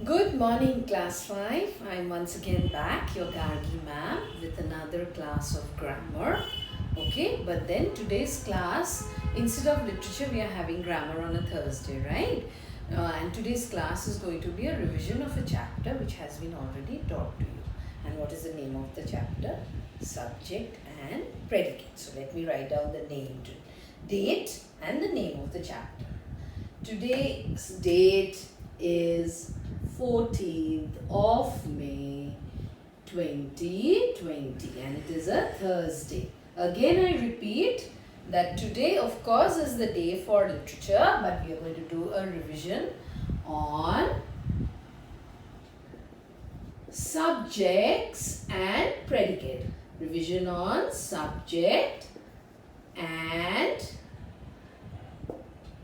Good morning, class 5. I'm once again back, your Gargi ma'am, with another class of grammar. Okay, but then today's class, instead of literature, we are having grammar on a Thursday, right? And today's class is going to be a revision of a chapter which has been already taught to you. And what is the name of the chapter? Subject and predicate. So let me write down the name, date and the name of the chapter. Today's date is 14th of May 2020 and it is a Thursday. Again I repeat that today of course is the day for literature, but we are going to do a revision on subjects and predicate. Revision on subject and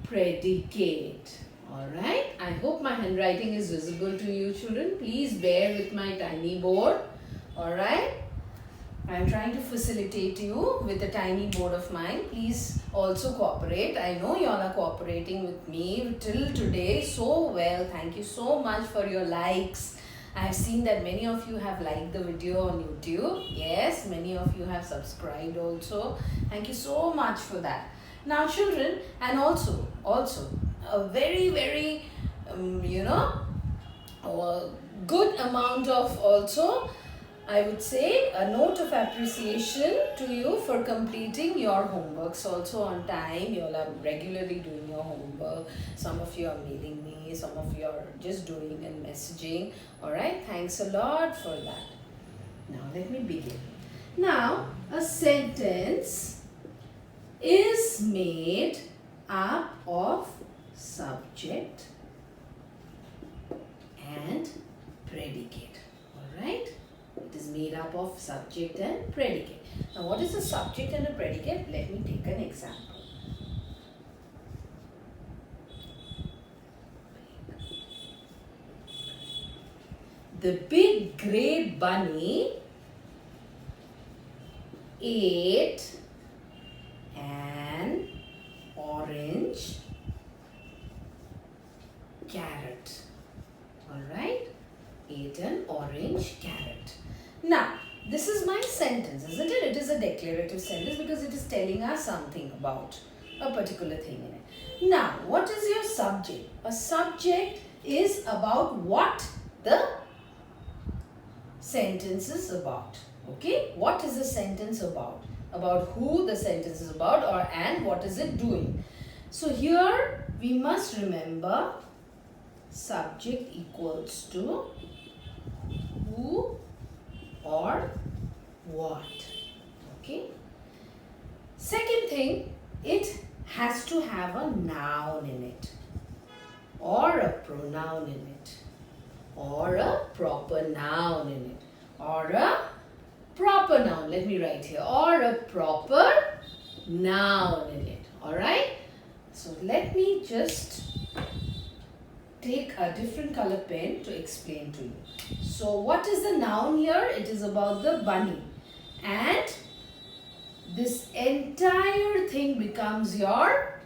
predicate. Alright, I hope my handwriting is visible to you children. Please bear with my tiny board. Alright, I am trying to facilitate you with the tiny board of mine. Please also cooperate. I know you all are cooperating with me till today so well. Thank you so much for your likes. I have seen that many of you have liked the video on YouTube. Yes, many of you have subscribed also. Thank you so much for that. Now children, and also a very good amount of also, I would say, a note of appreciation to you for completing your homeworks also on time. You all are regularly doing your homework. Some of you are mailing me, some of you are just doing and messaging. Alright, thanks a lot for that. Now let me begin. Now a sentence is made up of subject and predicate. Alright? It is made up of subject and predicate. Now what is a subject and a predicate? Let me take an example. The big grey bunny ate an orange carrot. Alright? Ate an orange carrot. Now, this is my sentence, isn't it? It is a declarative sentence because it is telling us something about a particular thing in it. Now, what is your subject? A subject is about what the sentence is about. Okay? What is the sentence about? About who the sentence is about or and what is it doing. So here we must remember subject equals to who or what. Okay. Second thing, it has to have a noun in it or a pronoun in it or a proper noun in it or a proper noun. Let me write here, or a proper noun in it. Alright. So let me just take a different color pen to explain to you. So what is the noun here? It is about the bunny. And this entire thing becomes your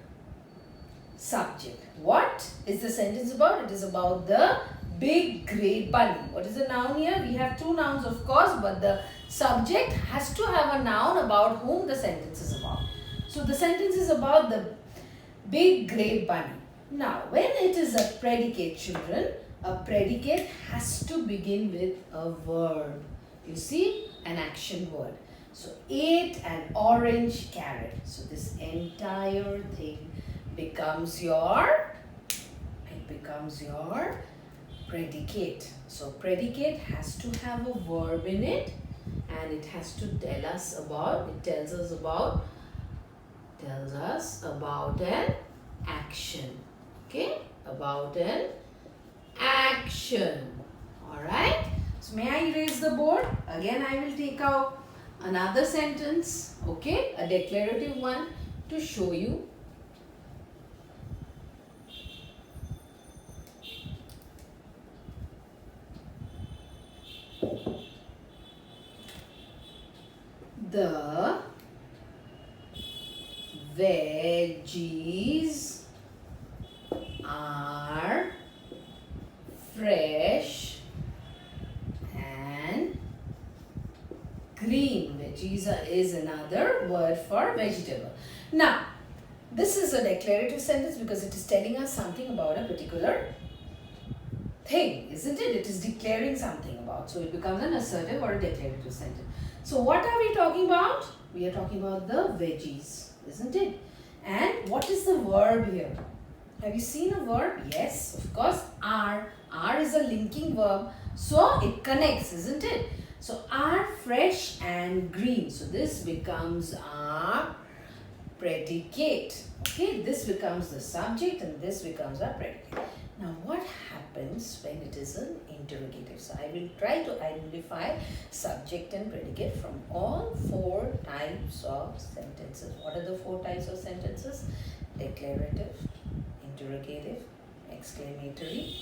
subject. What is the sentence about? It is about the big grey bunny. What is the noun here? We have two nouns of course, but the subject has to have a noun about whom the sentence is about. So the sentence is about the big grey bunny. Now, when it is a predicate, children, a predicate has to begin with a verb. You see, an action word. So, ate an orange carrot. So, this entire thing becomes your predicate. So, predicate has to have a verb in it and it has to tell us about, tells us about an action. Okay, about an action. Alright, so may I erase the board? Again I will take out another sentence, okay, a declarative one to show you. The veggies are fresh and green. Veggies is another word for vegetable. Now, this is a declarative sentence because it is telling us something about a particular thing, isn't it? It is declaring something about. So it becomes an assertive or a declarative sentence. So what are we talking about? We are talking about the veggies, isn't it? And what is the verb here? Have you seen a verb? Yes, of course, are. Are is a linking verb. So it connects, isn't it? So are fresh and green. So this becomes our predicate. Okay, this becomes the subject and this becomes our predicate. Now what happens when it is an interrogative? So I will try to identify subject and predicate from all 4 types of sentences. What are the 4 types of sentences? Declarative, interrogative, exclamatory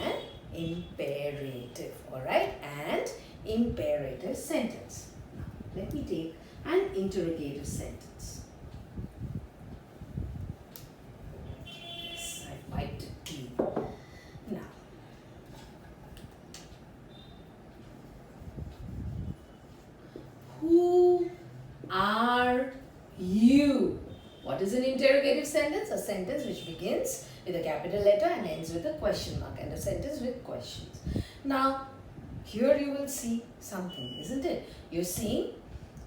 and imperative. Alright, and imperative sentence. Now let me take an interrogative sentence. Yes, I wiped it clean. Now, who are you? What is an interrogative sentence? A sentence which begins with a capital letter and ends with a question mark, and a sentence with questions. Now, here you will see something, isn't it? You're seeing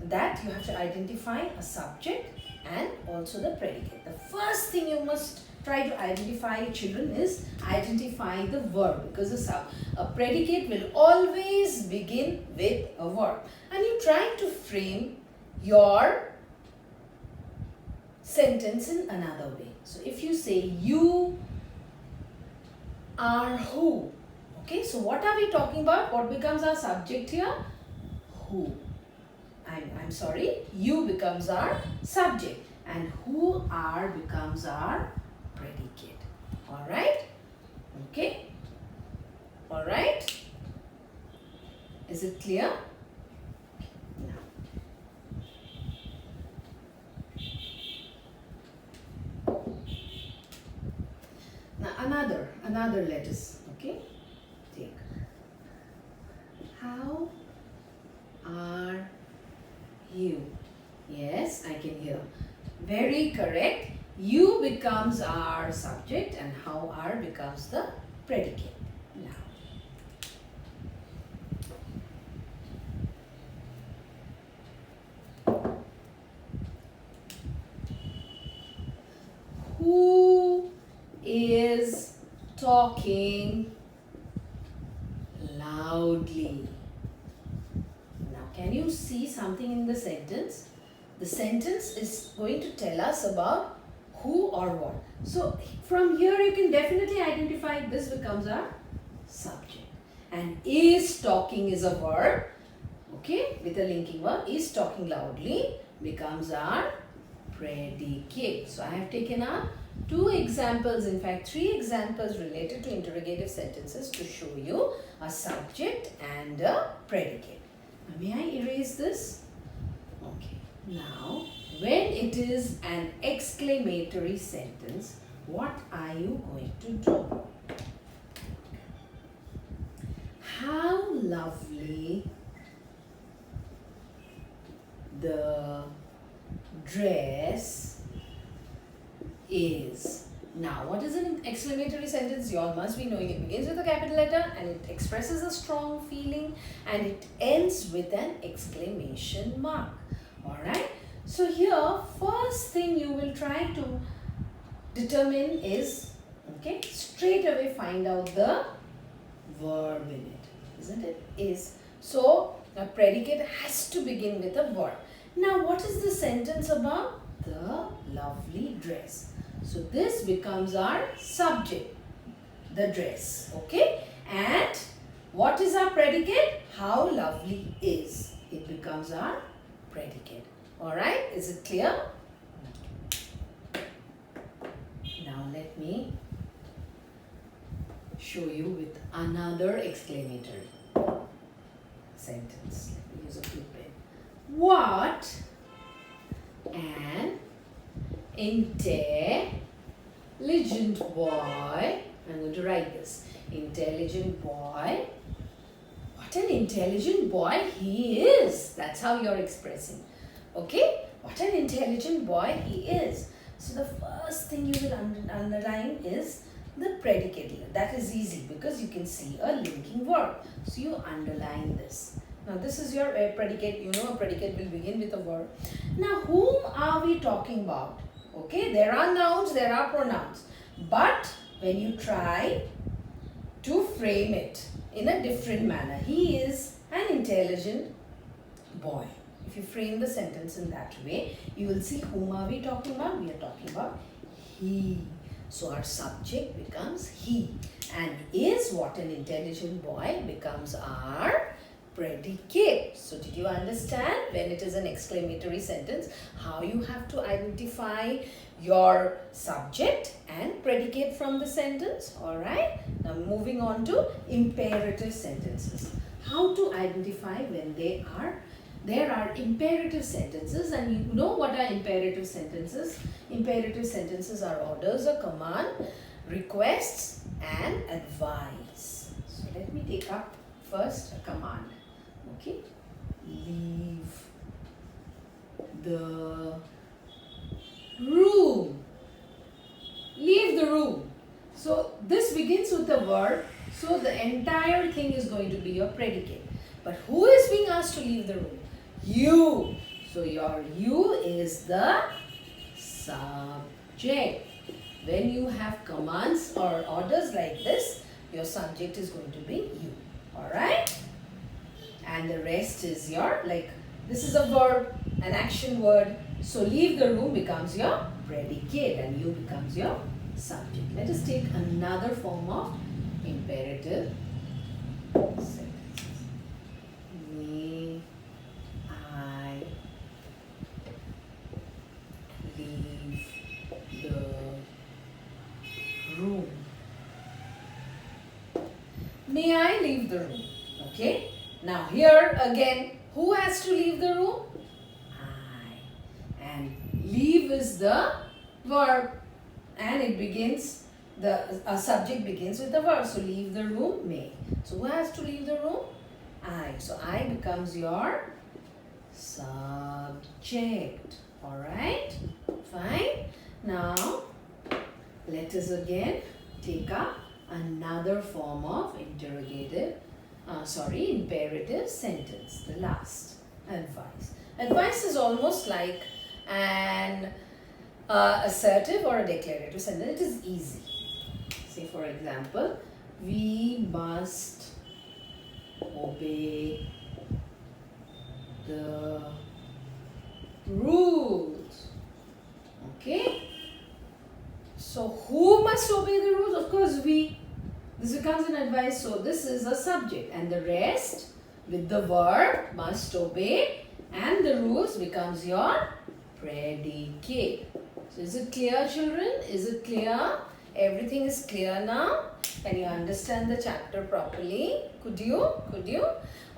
that you have to identify a subject and also the predicate. The first thing you must try to identify, children, is identify the verb, because a predicate will always begin with a verb. And you try to frame your sentence in another way. So if you say you are who, okay, so what are we talking about? What becomes our subject here? Who. I'm sorry, you becomes our subject and who are becomes our predicate. Alright? Okay? Alright? Is it clear? Now another lettuce, okay? Take. How are you? Yes, I can hear. Very correct. You becomes our subject and how are becomes the predicate. Now, who is talking loudly? Now, can you see something in the sentence? The sentence is going to tell us about who or what. So, from here you can definitely identify this becomes our subject. And is talking is a verb, okay, with a linking verb. Is talking loudly becomes our predicate. So, I have taken up 2 examples, in fact 3 examples related to interrogative sentences to show you a subject and a predicate. Now, may I erase this? Okay. Now, when it is an exclamatory sentence, what are you going to do? How lovely the dress is. Now, what is an exclamatory sentence? You all must be knowing it begins with a capital letter and it expresses a strong feeling and it ends with an exclamation mark. Alright? So here, first thing you will try to determine is, okay, straight away find out the verb in it. Isn't it? Is. So, a predicate has to begin with a verb. Now, what is the sentence about? The lovely dress. So, this becomes our subject, the dress, okay? And what is our predicate? How lovely is. It becomes our predicate. Alright, is it clear? Now, let me show you with another exclamatory sentence. Let me use a blue pen. What an intelligent boy I'm going to write this. Intelligent boy. What an intelligent boy he is. That's how you're expressing. Okay? What an intelligent boy he is. So the first thing you will underline is the predicate. That is easy because you can see a linking verb. So you underline this. Now this is your predicate. You know a predicate will begin with a verb. Now whom are we talking about? Okay, there are nouns, there are pronouns. But when you try to frame it in a different manner, he is an intelligent boy. If you frame the sentence in that way, you will see whom are we talking about? We are talking about he. So our subject becomes he, and is what an intelligent boy becomes our predicate. So did you understand when it is an exclamatory sentence how you have to identify your subject and predicate from the sentence? Alright, now moving on to imperative sentences. How to identify when there are imperative sentences, and you know what are imperative sentences? Imperative sentences are orders or command, requests and advice. So let me take up first a command. Okay, leave the room. Leave the room. So this begins with the verb. So the entire thing is going to be your predicate. But who is being asked to leave the room? You. So your you is the subject. When you have commands or orders like this, your subject is going to be you. Alright? And the rest is your, like, this is a verb, an action word. So leave the room becomes your predicate and you becomes your subject. Let us take another form of imperative sentences. May I leave the room? May I leave the room? Okay. Now here again, who has to leave the room? I. And leave is the verb, and it begins, the subject begins with the verb. So leave the room, may. So who has to leave the room? I. So I becomes your subject. Alright? Fine. Now let us again take up another form of imperative sentence. The last, advice. Advice is almost like an assertive or a declarative sentence. It is easy. Say for example, we must obey the rules. Okay? So who must obey the rules? Of course we. This becomes an advice. So this is a subject, and the rest with the verb must obey, and the rules becomes your predicate. So is it clear, children? Is it clear? Everything is clear now? Can you understand the chapter properly? Could you?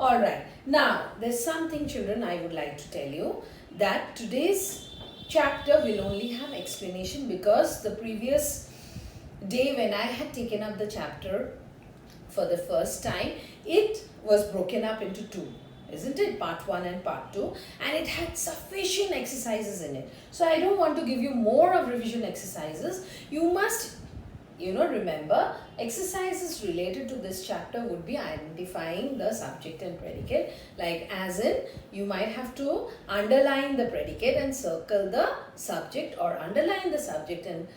Alright. Now, there's something, children, I would like to tell you, that today's chapter will only have explanation, because the previous day when I had taken up the chapter for the first time, it was broken up into two. Isn't it? Part 1 and part 2, and it had sufficient exercises in it. So I don't want to give you more of revision exercises. You must, remember, exercises related to this chapter would be identifying the subject and predicate. Like as in, you might have to underline the predicate and circle the subject, or underline the subject and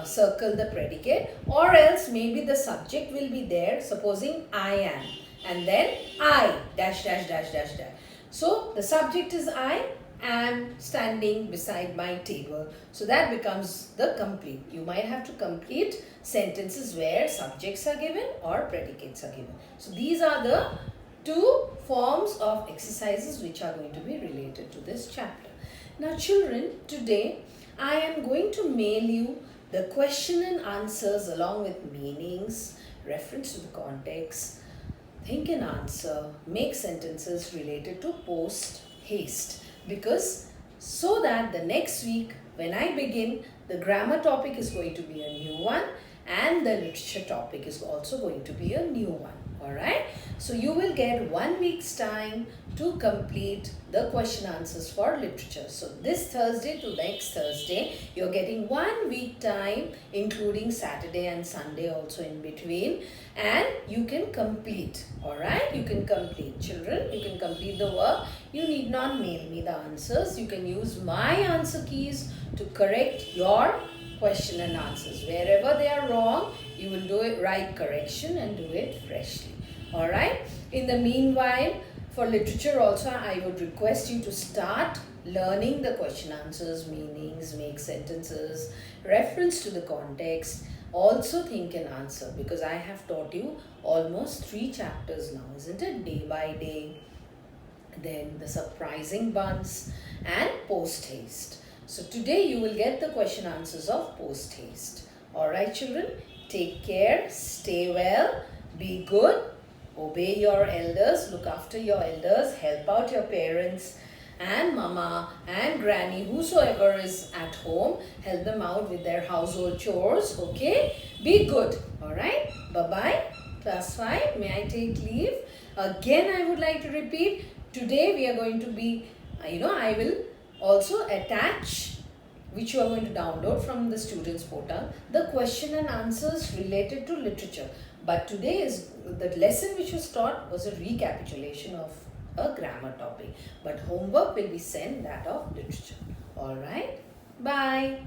circle the predicate, or else maybe the subject will be there, supposing I am, and then I dash dash dash dash dash. So the subject is I am standing beside my table. So that becomes the complete. You might have to complete sentences where subjects are given or predicates are given. So these are the two forms of exercises which are going to be related to this chapter. Now children, today I am going to mail you the question and answers along with meanings, reference to the context, think and answer, make sentences related to post haste, because so that the next week when I begin, the grammar topic is going to be a new one, and the literature topic is also going to be a new one. Alright, so you will get 1 week's time to complete the question answers for literature. So this Thursday to next Thursday, you're getting 1 week time, including Saturday and Sunday also in between, and you can complete. Alright, you can complete. Children, you can complete the work. You need not mail me the answers. You can use my answer keys to correct your question and answers. Wherever they are wrong, you will do it, write correction and do it freshly. Alright. In the meanwhile, for literature also, I would request you to start learning the question answers, meanings, make sentences, reference to the context, also think and answer, because I have taught you almost 3 chapters now, isn't it? Day by day, then the surprising buns and post haste. So today you will get the question answers of post haste. Alright children, take care, stay well, be good, obey your elders, look after your elders, help out your parents and mama and granny, whosoever is at home, help them out with their household chores, okay? Be good, alright? Bye-bye. Class 5, may I take leave? Again, I would like to repeat, today we are going to be, I will also attach, which you are going to download from the students portal, the question and answers related to literature. But today is the lesson which was taught was a recapitulation of a grammar topic. But homework will be sent that of literature. Alright, bye.